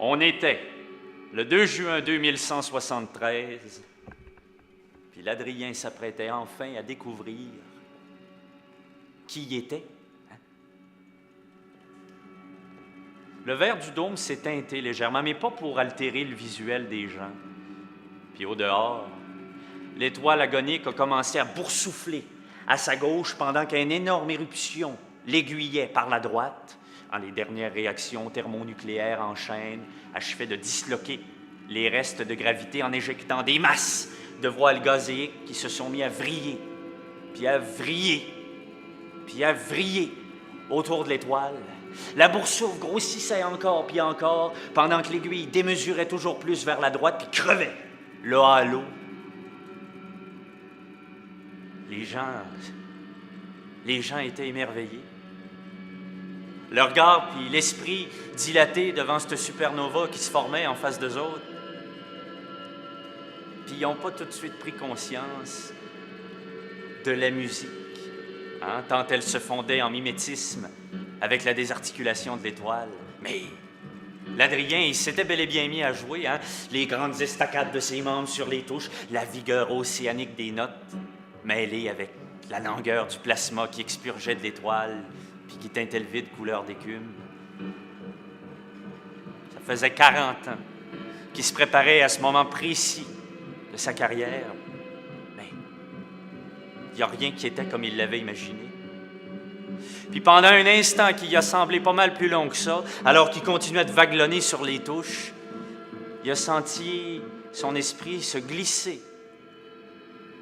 On était le 2 juin 2173, puis l'Adrien s'apprêtait enfin à découvrir qui il était. Hein? Le verre du dôme s'est teinté légèrement, mais pas pour altérer le visuel des gens. Puis au dehors, l'étoile agonique a commencé à boursoufler à sa gauche pendant qu'une énorme éruption l'aiguillait par la droite. Les dernières réactions thermonucléaires en chaîne achevaient de disloquer les restes de gravité en éjectant des masses de voiles gazéiques qui se sont mis à vriller, puis à vriller, puis à vriller autour de l'étoile. La boursoufle grossissait encore, puis encore, pendant que l'aiguille démesurait toujours plus vers la droite, puis crevait, là à l'eau. Les gens étaient émerveillés. Le regard puis l'esprit dilatés devant cette supernova qui se formait en face d'eux autres. Puis ils n'ont pas tout de suite pris conscience de la musique, hein, tant elle se fondait en mimétisme avec la désarticulation de l'étoile. Mais l'Adrien, il s'était bel et bien mis à jouer, hein, les grandes estacades de ses membres sur les touches, la vigueur océanique des notes, mêlée avec la langueur du plasma qui expurgeait de l'étoile, puis qui teintait le vide couleur d'écume. Ça faisait 40 ans qu'il se préparait à ce moment précis de sa carrière. Mais il n'y a rien qui était comme il l'avait imaginé. Puis pendant un instant qui lui a semblé pas mal plus long que ça, alors qu'il continuait de vaguelonner sur les touches, il a senti son esprit se glisser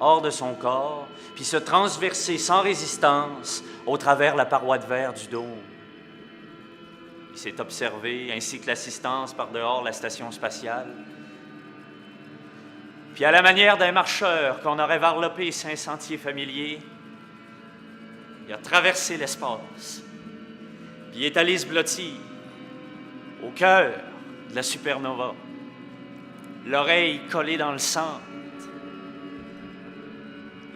hors de son corps, puis se transverser sans résistance au travers la paroi de verre du dôme. Il s'est observé, ainsi que l'assistance par dehors la station spatiale. Puis à la manière d'un marcheur qu'on aurait varlopé sur un sentier familier, il a traversé l'espace, puis il est allé se blottir au cœur de la supernova, l'oreille collée dans le centre.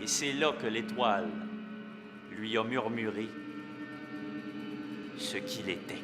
Et c'est là que l'étoile lui a murmuré ce qu'il était.